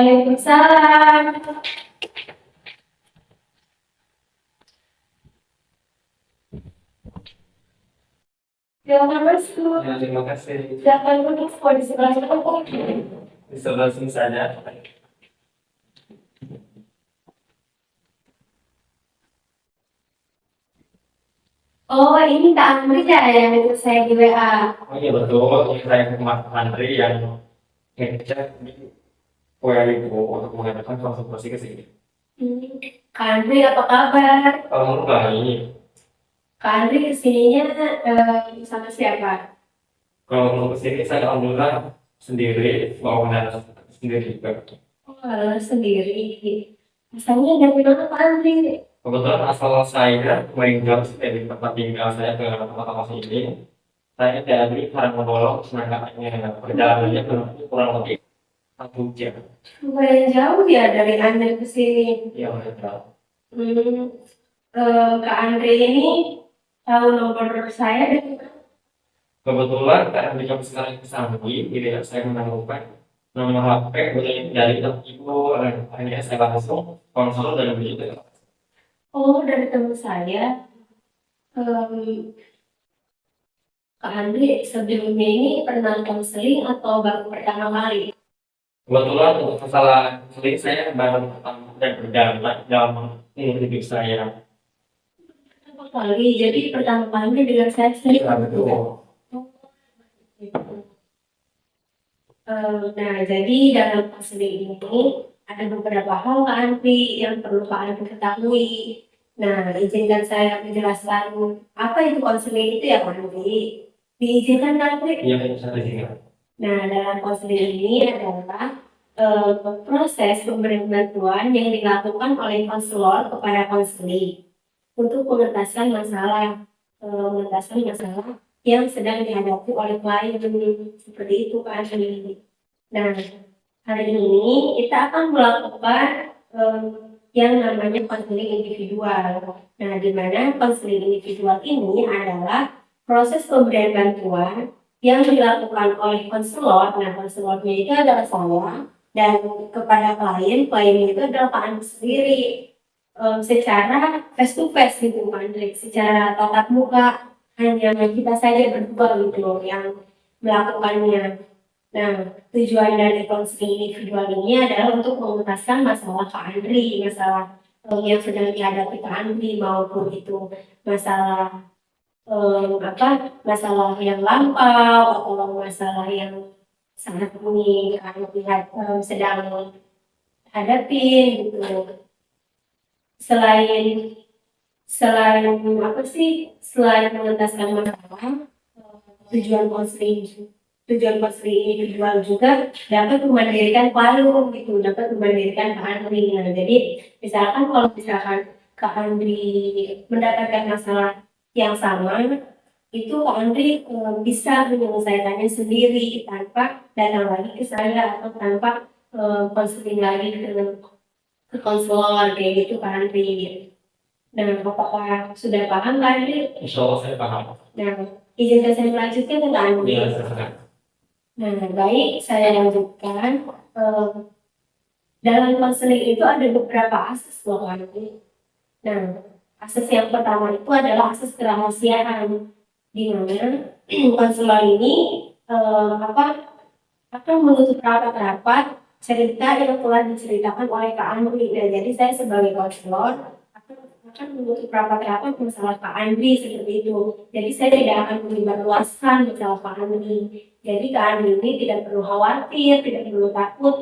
Waalaikumsalam. Silakan masuk. Ya, terima kasih. Silakan duduk kok di sebelah sana. Di sebelah sini saja. Oh, ini Kak Amri ya yang itu saya di WA. Oh iya betul, ini saya ke Mas Andri yang ngecek di query untuk mengadakan konsultasi ke sini. Kak Andri apa kabar? Kalau menurut baik, Kak Andri kesininya sama siapa? kalau menurut sini saya alhamdulillah sendiri, bawa dana sendiri juga. Oh, kalau sendiri. Asalnya dari mana Kak Andri? Kebetulan asal saya meninggal dari tempat tinggal saya ke tempat kos ini, saya dari Karangbolong, sedangkan perjalanannya kurang lebih 1 jam. Lumayan jauh ya dari Anda ke sini. Ya, betul. Hmm, Kak Andri ini tahu nomor saya dari mana? Kebetulan karena di jam sekarang kesanggi, gitu ya, saya menemukan nomor HP dari ibu, akhirnya saya langsung konsul dan begitu. Oh, dari teman saya. Em, Kak Andri sebelumnya ini pernah konseling atau baru pertama kali? Kebetulan untuk masalah sendiri saya baru pertama dan berdamai dalam hidup saya. Pertama kali, jadi pertama kali dengan saya sendiri. Ya, betul. Nah, jadi dalam konseling ini ada beberapa hal Kak Andri yang perlu Kak Andri ketahui. Nah, izinkan saya menjelaskan apa itu konseling itu ya Kak Andri. Diizinkan Kak Andri? Iya, saya di sini. Nah, dalam konseling ini adalah proses pemberian bantuan yang dilakukan oleh konselor kepada konseli untuk mengentaskan masalah yang sedang dihadapi oleh klien seperti itu kan. Nah, hari ini kita akan melakukan yang namanya konseling individual. Nah, di mana konseling individual ini adalah proses pemberian bantuan yang dilakukan oleh konselor. Nah, konselornya itu adalah saya dan kepada klien itu adalah Pak Andi sendiri. Secara face to face gitu Pak Andri, secara tatap muka hanya kita saja berdua gitu loh yang melakukannya. Nah, tujuan dari konseling individual ini adalah untuk mengentaskan masalah Kak Andri, masalah yang sedang dihadapi Kak Andri maupun itu masalah masalah yang lampau atau masalah yang saat ini Kak Andri sedang hadapi gitu. Selain selain mengentaskan masalah, tujuan konseling individual juga dapat memandirikan palu gitu, dapat memandirikan Kak Andri. Nah, jadi kalau misalkan Kak Andri mendapatkan masalah yang sama, itu Kak Andri bisa menyelesaikannya sendiri tanpa datang lagi ke saya atau tanpa konseling lagi ke konselor kayak gitu Kak Andri. Nah, apakah sudah paham Kak Andri? Insya Allah saya paham. Nah, izinkan saya melanjutkan ke Kak Andri. Iya, silakan. Nah, baik, saya lanjutkan. Dalam konseling itu ada beberapa akses loh Kak Andri. Nah, akses yang pertama itu adalah akses kerahasiaan, di mana konselor ini akan menutup rapat-rapat cerita yang telah diceritakan oleh Kak Andri. Nah, jadi saya sebagai konselor akan menutup rapat-rapat masalah Kak Andri seperti itu. Jadi saya tidak akan menyebarluaskan masalah Kak Andri. Jadi Kak Andri ini tidak perlu khawatir, tidak perlu takut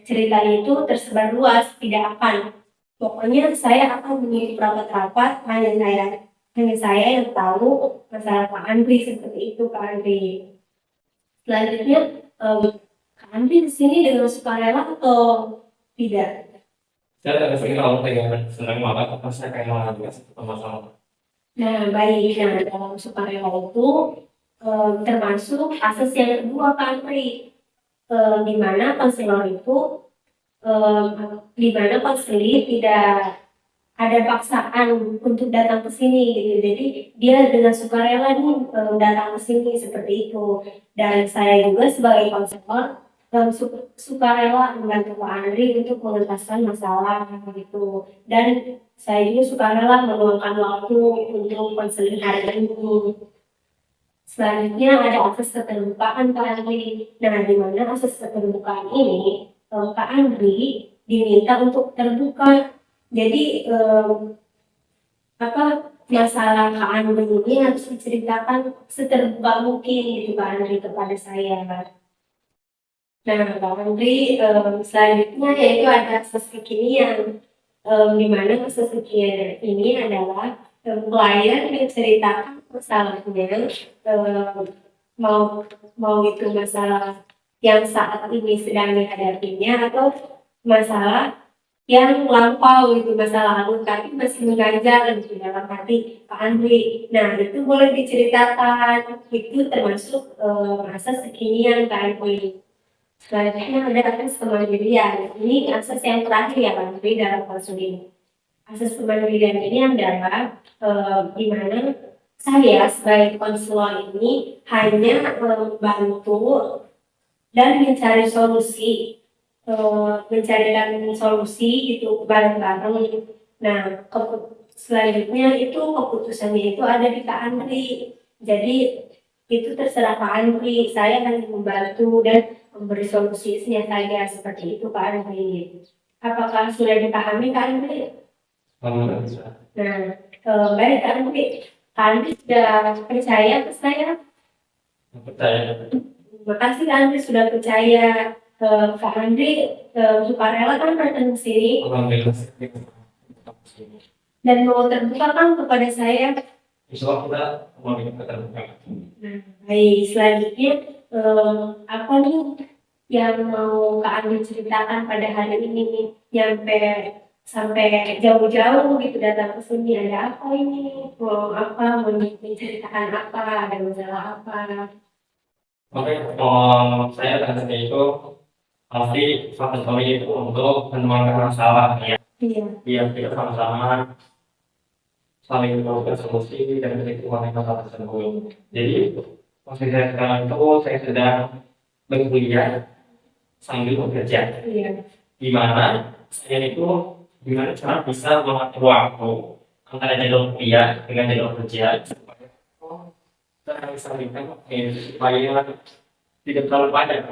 ceritanya itu tersebar luas, tidak akan. Pokoknya saya akan menutup rapat-rapat, hanya saya yang tahu masalah Kak Andri seperti itu Kak Andri. Selanjutnya, Kak Andri di sini dengan sukarela atau tidak? Saya tidak sering kalau pegangan senang banget, apa saya kayak malah juga satu masalah. Nah, baik. Nah, dalam sukarela itu termasuk akses yang kedua Kak Andri, di mana konselor itu di mana konseli tidak ada paksaan untuk datang ke sini gitu. Jadi dia dengan sukarela nih datang ke sini seperti itu. Dan saya juga sebagai konselor sukarela membantu Pak Andri untuk mengentaskan masalah gitu. Dan saya juga sukarela meluangkan waktu untuk konseling hari ini. Selanjutnya ada akses keterbukaan Pak Andri. Nah, di mana akses keterbukaan ini Pak Andri diminta untuk terbuka. Jadi masalah Kak Andri ini harus diceritakan seterbuka mungkin gitu Kak Andri kepada saya. Nah, Kak Andri selanjutnya yaitu ada akses kekinian. Di mana akses kekinian ini adalah klien menceritakan masalahnya, mau mau itu masalah yang saat ini sedang dihadapinya atau masalah yang lampau itu masa lalu tapi masih mengganjal di dalam hati Pak Andri. Nah itu boleh diceritakan, itu termasuk akses kekinian Pak Andri. Selanjutnya ada akses kemandirian. Ini akses yang terakhir ya Pak Andri dalam konseling. Akses kemandirian ini adalah di mana saya sebagai konselor ini hanya membantu dan mencarikan solusi itu bareng-bareng. Nah, selanjutnya itu keputusannya itu ada di Kak Andri. Jadi itu terserah Kak Andri. Saya hanya membantu dan memberi solusinya saja seperti itu Kak Andri. Apakah sudah dipahami Kak Andri? Nah, baik Kak Andri. Kak Andri sudah percaya ke saya? Percaya. Terima kasih Kak Andri sudah percaya. Kak Andri sukarela kan datang ke sini dan mau terbuka kan kepada saya. Insya kita mau terbuka. Nah, baik selanjutnya apa nih yang mau Kak Andri ceritakan pada hari ini nih, sampai jauh-jauh gitu datang ke sini, ada apa ini, mau menceritakan apa, ada masalah apa? Oke, saya dan saya itu pasti suatu kali itu untuk menemukan masalah ya. Iya, kita sama-sama saling menemukan solusi dan ketika masalah tersebut. Jadi posisi saya sekarang itu saya sedang berkuliah sambil bekerja. Gimana saya itu gimana cara bisa mengatur waktu antara jadwal kuliah dengan jadwal kerja supaya supaya tidak terlalu padat.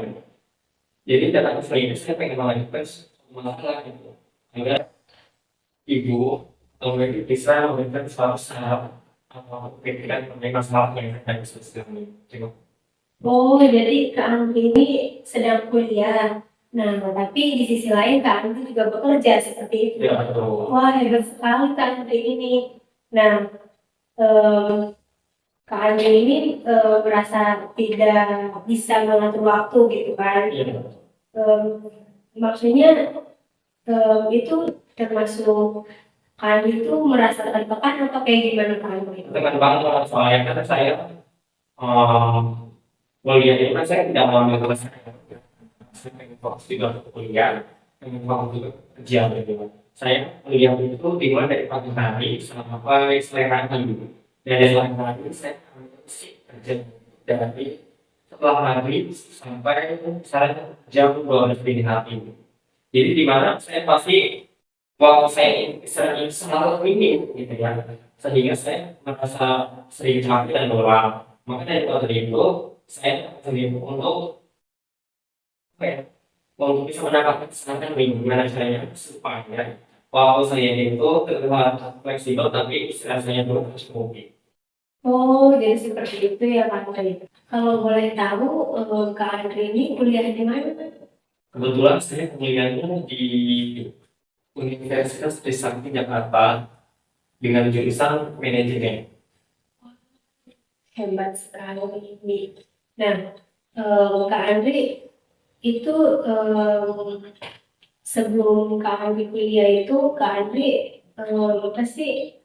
Jadi dalam ini saya pengen melanjutkan masalah itu agar ibu atau ibu bisa memberikan suatu saran atau pikiran mengenai masalah yang sedang diselesaikan. Oh, jadi Kak Andri ini sedang kuliah. Nah, tapi di sisi lain Kak Andri juga bekerja seperti itu. Ya, betul. Wah, hebat sekali Kak Andri ini. Nah, Kak Andri ini merasa tidak bisa mengatur waktu gitu kan. Iya. Maksudnya itu termasuk Kak Andri itu merasa tertekan atau kayak gimana Kak Andri? Tekan banget soalnya karena saya kuliah ini kan saya tidak mengambil kelas saya pengen fokus juga untuk kuliah, pengen fokus juga kerja gitu. Saya kuliah itu dimulai dari pagi hari sampai sore hari. Dari sore hari saya kerja dari setelah maghrib sampai jam 12 dini hari. Jadi di mana saya pasti waktu saya sering sangat minim gitu ya, sehingga saya merasa sering capek dan lelah. Maka dari itu saya sendiri untuk bisa mendapatkan kesempatan gimana caranya supaya waktu saya itu terlihat fleksibel tapi istirahat saya itu harus mungkin. Oh, jadi seperti itu ya Kak Andri. Kalau boleh tahu, Kak Andri ini kuliah di mana? Kebetulan saya kuliahnya di Universitas Trisakti Jakarta dengan jurusan manajemen. Hebat sekali ini. Nah, Kak Andri itu sebelum Kak Andri kuliah itu Kak Andri pasti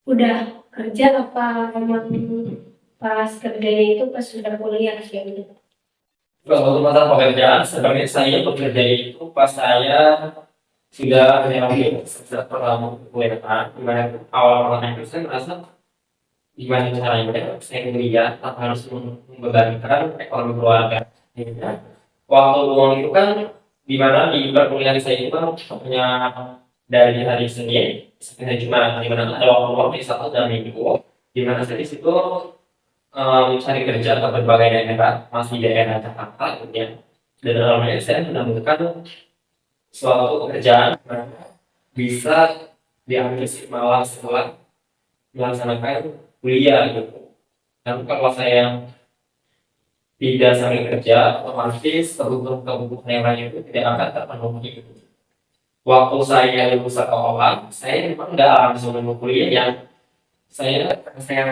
udah kerja apa emang pas kerjanya itu pas sudah kuliah gitu? Kalau untuk masalah pekerjaan, sebenarnya saya bekerja itu pas saya sudah menyelami setelah kuliah, dimana awal-awalnya itu saya merasa gimana caranya saya kuliah tanpa harus membebankan ekonomi keluarga. waktu luang itu kan di mana di perkuliahan saya itu kan hanya dari hari Senin sampai hari Jumat, di mana ada waktu luang di Sabtu dan Minggu, di mana saya di situ cari kerja ke berbagai daerah, masih daerah Jakarta gitu ya. Dan dalamnya saya menemukan suatu pekerjaan yang bisa diambil malam setelah melaksanakan kuliah gitu. Dan kalau saya tidak sambil kerja, otomatis kebutuhan yang lain itu tidak akan terpenuhi. Waktu saya lulus sekolah, saya memang nggak langsung mau kuliah yang saya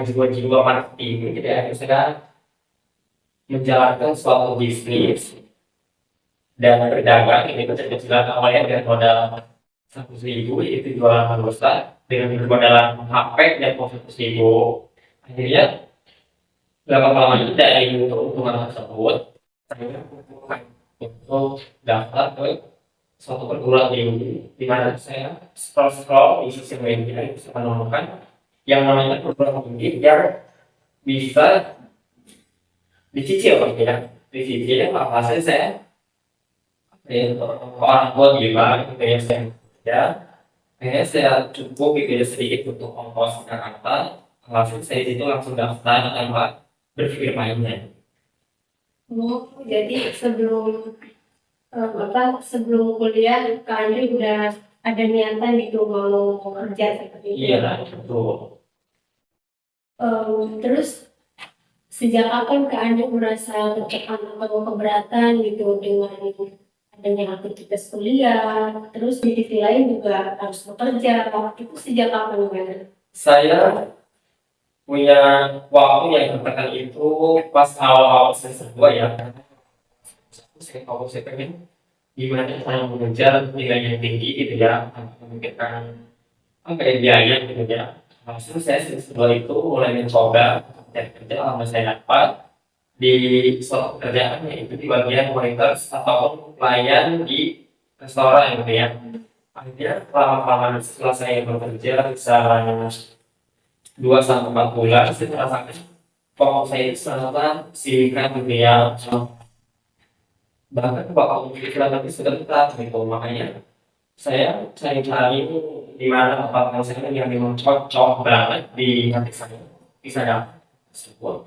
jiwa-jiwa marketing, gitu ya. Saya menjalankan suatu bisnis dan berdagang ini kecil-kecilan awalnya dengan modal 100.000 itu jualan pulsa dengan bermodalan HP dan 100.000. Akhirnya berapa lama itu dari keuntungan tersebut saya memutuskan untuk daftar ke suatu perguruan tinggi di mana saya scroll di sosial media bisa menemukan yang namanya perguruan tinggi yang bisa dicicil ya, dicicil hasil saya orang tua gimana gitu ya saya ya kayaknya saya cukup gitu ya sedikit untuk ongkos Jakarta, hasil saya itu langsung daftar tanpa berpikir mainnya. Oh, jadi sebelum kuliah Kak Andri udah ada niatan gitu mau kerja seperti itu. Iya betul. Terus sejak kapan Kak Andri merasa tertekan atau keberatan gitu dengan adanya aktivitas kuliah, terus di sisi lain juga harus bekerja, itu sejak kapan Kak? Saya punya waktu yang tertekan itu pas awal-awal semester 2 ya. Saya pengen gimana saya mengejar nilai yang tinggi gitu ya, memikirkan apa ya biaya gitu ya. Langsung saya semester 2 itu mulai mencoba cari kerja lama saya dapat di suatu pekerjaan yaitu di bagian waiters atau pelayan di restoran gitu ya. Akhirnya lama-lama setelah saya bekerja bisa 2 sampai 4 bulan, saya merasakan fokus saya itu sangat signifikan gitu ya. Bahkan bakal pikiran nanti sebentar gitu, makanya saya cari-cari di mana tempat saya yang memang cocok banget di hati saya bisa dapat tersebut.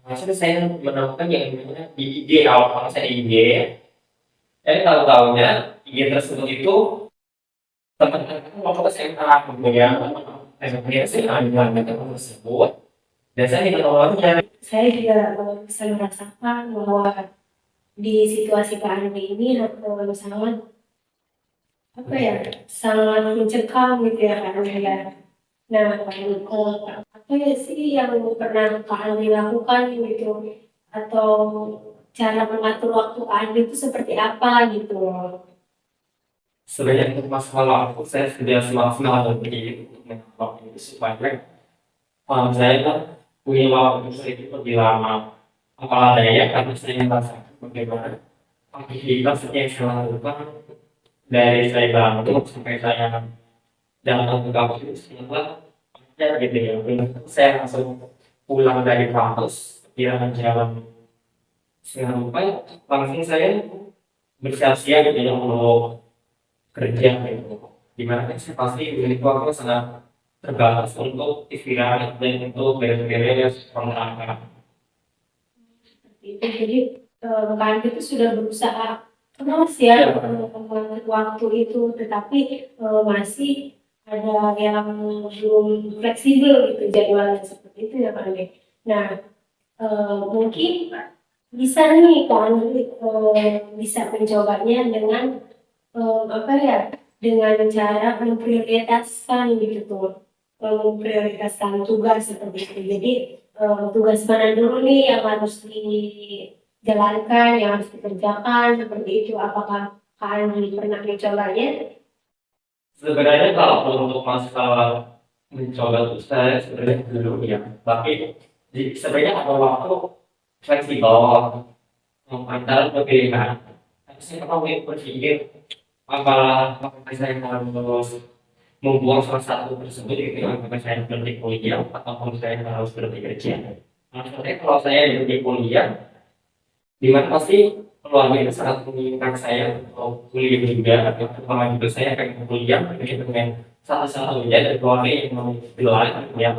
Maksudnya saya menemukan yang namanya di IG, awal saya IG, tahu-tahunya IG tersebut itu teman-teman waktu SMA kemudian SMA saya ambil teman tersebut dan saya tidak tahu Saya juga bisa merasakan bahwa di situasi Kak Andri ini sangat apa ya sangat mencekam gitu ya Kak Andri ya. Nah, apa ya sih yang pernah Kak Andri lakukan gitu atau cara mengatur waktu Kak Andri itu seperti apa gitu? sebenarnya untuk masalah waktu saya sudah semaksimal mungkin untuk mengatur itu supaya saya kan punya waktu sedikit lebih lama. Apalah daya karena saya merasa bagaimana aktivitas yang saya lakukan dari saya bangun sampai saya datang ke kampus itu semua ya gitu ya. Saya langsung pulang dari kampus kira jam 3:30 langsung saya bersiap-siap gitu ya untuk kerja gitu. Dimana saya pasti memiliki waktu sangat terbatas untuk istirahat dan untuk beres-beres perangkat. Itu jadi Kak Andri itu sudah berusaha terus ya Ya, mengatur waktu itu, tetapi masih ada yang belum fleksibel gitu jadwalnya seperti itu ya Kak Andri. Nah, mungkin bisa nih Kak Andri bisa mencobanya dengan apa ya dengan cara memprioritaskan gitu tuh, memprioritaskan tugas seperti itu. Jadi tugas mana dulu nih yang harus dijalankan, yang harus dikerjakan seperti itu. Apakah Kak Andri pernah mencobanya? sebenarnya kalau untuk masalah mencoba itu saya sebenarnya dulu ya, tapi sebenarnya ada waktu fleksibel antara pilihan. Saya mau berpikir apakah saya harus membuang salah satu tersebut itu apakah saya berhenti kuliah ataupun saya harus berhenti kerja. Maksudnya kalau saya berhenti kuliah, di mana pasti keluarga itu sangat menginginkan saya untuk kuliah juga, terutama juga saya pengen kuliah ini dengan satu-satunya dari keluarga yang memiliki gelar ya.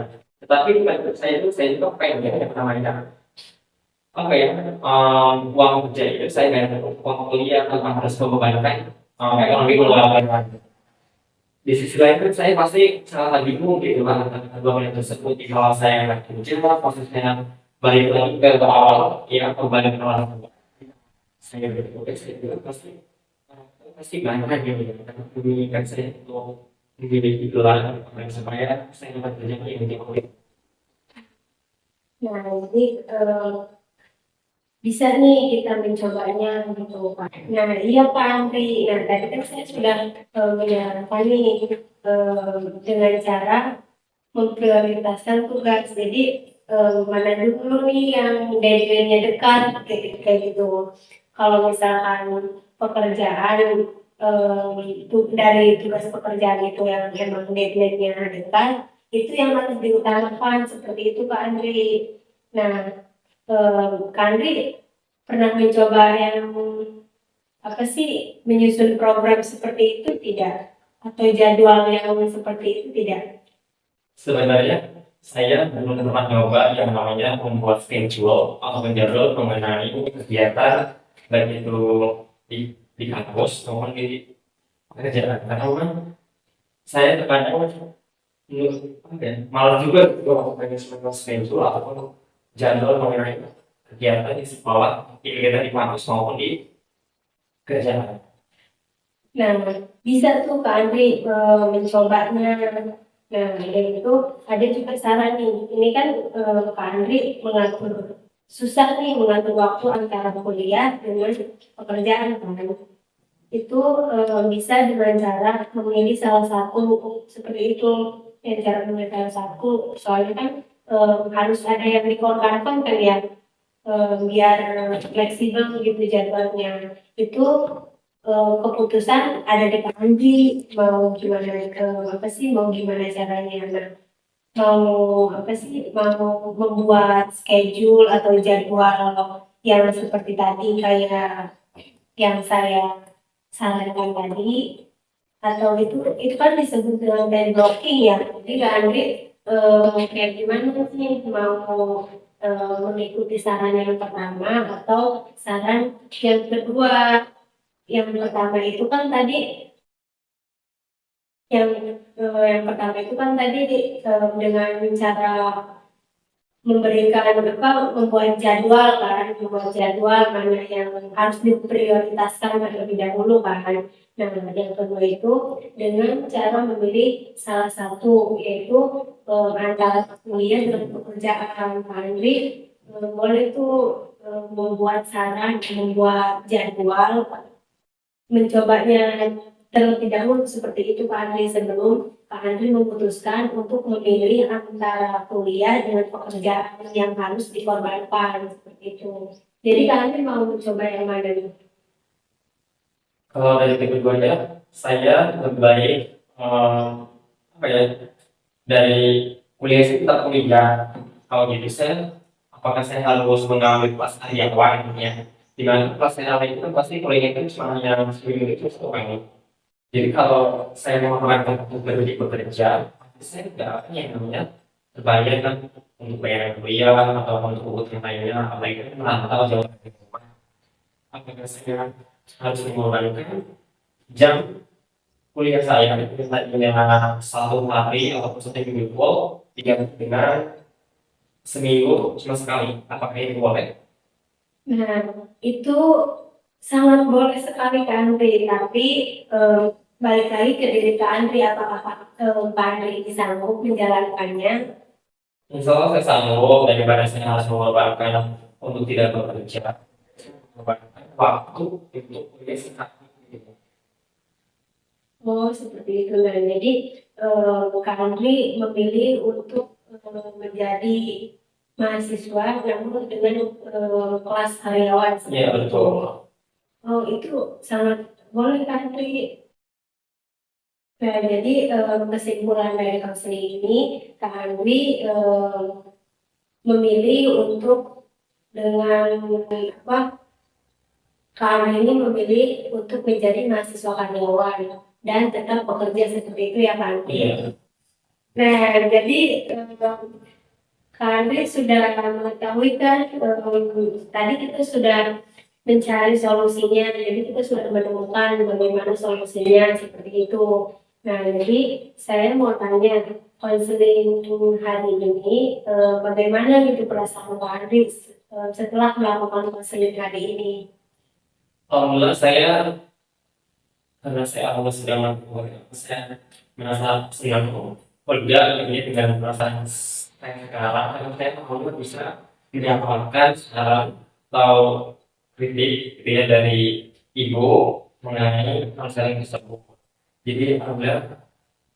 Tetapi bukan saya juga pengen yang namanya apa ya, uang kerja itu saya pengen uang kuliah tanpa harus membebankan ekonomi keluarga. Di sisi lain kan saya pasti sangat bingung gitu kan tentang kedua hal tersebut. Kalau saya nggak kerja, posisinya balik lagi ke awal, ya kembali ke awal. Saya berpikir saya juga pasti banyak gitu ya. Karena menginginkan saya untuk memiliki gelar dan supaya saya dapat kerja yang di kuliah. Nah, jadi bisa nih kita mencobanya gitu Pak. Nah, iya Pak Andri. Nah, tadi kan saya sudah menyarankan nih dengan cara memprioritaskan tugas. Jadi mana dulu nih yang deadline-nya dekat kayak gitu. Kalau misalkan pekerjaan dari tugas pekerjaan itu yang emang deadline-nya dekat, itu yang harus diutamakan seperti itu Pak Andri. Nah, Kak Andri pernah mencoba yang apa sih menyusun program seperti itu tidak? Atau jadwal yang seperti itu tidak? Sebenarnya saya belum pernah nyoba yang namanya membuat schedule atau menjadwal mengenai kegiatan baik itu di kampus maupun di pekerjaan. Karena memang saya terkadang apa ya, malas juga gitu kalau pengen membuat schedule ataupun jadwal mengenai kegiatan di sekolah, kegiatan di kampus maupun di kerjaan. Nah, bisa tuh Kak Andri mencobanya. Nah, dan itu ada juga saran nih. Ini kan Kak Andri susah nih mengatur waktu antara kuliah dengan pekerjaan kan. Itu bisa dengan cara memilih salah satu seperti itu. Ya, cara memilih salah satu. Soalnya kan harus ada yang dikorbankan kan ya, biar fleksibel gitu jadwalnya. Itu keputusan ada di Kak Andi mau gimana apa sih mau gimana caranya nah, mau apa sih mau membuat schedule atau jadwal yang seperti tadi kayak yang saya sarankan tadi atau itu kan disebut dengan time blocking ya jadi Kak Andi kayak gimana sih mau mengikuti saran yang pertama atau saran yang kedua yang pertama itu kan tadi yang pertama itu kan tadi dengan cara memberikan apa membuat jadwal kan membuat jadwal mana yang harus diprioritaskan terlebih dahulu kan. Nah yang kedua itu dengan cara memilih salah satu yaitu antara kuliah dengan pekerjaan. Pak Andri boleh tuh membuat saran membuat jadwal mencobanya terlebih dahulu seperti itu Pak Andri sebelum Pak Andri memutuskan untuk memilih antara kuliah dengan pekerjaan yang harus dikorbankan seperti itu. Jadi Pak Andri mau mencoba yang mana nih? Kalau dari keduanya, saya lebih baik apa ya dari kuliah sih tetap kuliah. Kalau gitu saya, apakah saya harus mengambil kelas harian ya? Di mana kelas harian itu kan pasti kuliah itu cuma yang seminggu itu satu kali. Jadi kalau saya mau melakukan untuk bekerja, saya tidak akan yang namanya terbayar kan untuk bayar kuliah atau untuk kebutuhan lainnya, apalagi kan merantau jauh dari rumah. Apakah saya harus mengorbankan jam kuliah saya itu tadinya satu hari ataupun satu minggu full diganti dengan seminggu cuma sekali. Apakah ini boleh? Nah, itu sangat boleh sekali Kak Andri, tapi eh, balik lagi ke diri Kak Andri, apakah Pak Andri sanggup menjalankannya? Insya Allah saya sanggup daripada saya harus mengorbankan untuk tidak bekerja, mengorbankan waktu untuk kuliah sekali. Gitu. Oh, seperti itu. Nah, jadi Kak Andri memilih untuk menjadi mahasiswa namun dengan kelas karyawan Iya seperti itu. betul. Oh, itu sangat boleh Kak Andri. Nah, jadi kesimpulan dari konseling ini, Kak Andri memilih untuk dengan apa kami ini memilih untuk menjadi mahasiswa karyawan dan tetap bekerja seperti itu ya Kak Andri. Iya. Nah, jadi Kak Andri sudah mengetahui kan, tadi kita sudah mencari solusinya, jadi kita sudah menemukan bagaimana solusinya seperti itu. Nah, jadi saya mau tanya, konseling hari ini, bagaimana gitu perasaan Kak Andri setelah melakukan konseling hari ini? Alhamdulillah saya karena saya awalnya sudah melakukan, saya merasa senang lega ini dengan perasaan saya sekarang karena saya alhamdulillah bisa mendapatkan saran atau kritik gitu ya dari ibu mengenai konseling tersebut. Jadi alhamdulillah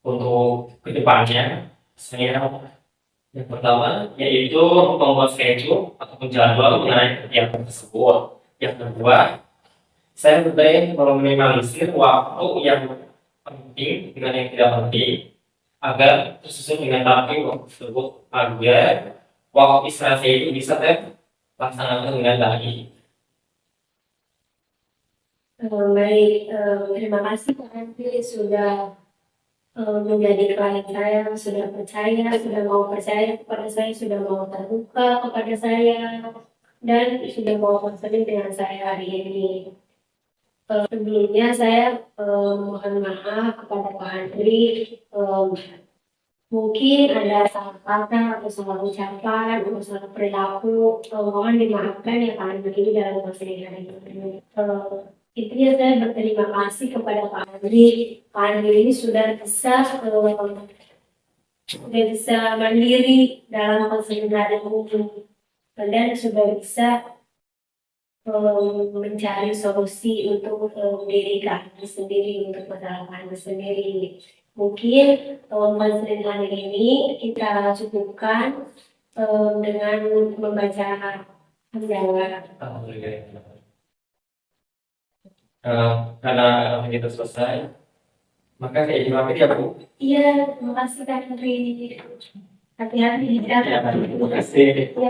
untuk kedepannya saya yang pertama yaitu membuat schedule ataupun jadwal mengenai kegiatan tersebut. Yang kedua, saya berupaya meminimalisir waktu yang penting dengan yang tidak penting agar tersusun dengan rapi waktu tersebut agar waktu istirahat saya itu bisa terlaksanakan dengan baik. Baik, terima kasih Kak Andri sudah menjadi klien saya, sudah percaya, sudah mau percaya kepada saya, sudah mau terbuka kepada saya, dan sudah mau konseling dengan saya hari ini. Sebelumnya saya mohon maaf kepada Pak Andri, mungkin ada salah kata atau salah ucapan atau salah perilaku, mohon dimaafkan ya Pak Andri dalam konseling hari ini. Intinya saya berterima kasih kepada Pak Andri. Pak Andri ini sudah bisa mandiri dalam konseling hari ini dan sudah bisa mencari solusi untuk diri kami sendiri, untuk masalah kami sendiri. Mungkin konseling hari ini kita cukupkan dengan membaca hamdalah. Alhamdulillah. Karena kita selesai, maka saya izin pamit ya Bu. Iya, terima kasih Kak Andri. Hati-hati di jalan. Ya, terima kasih. Ya.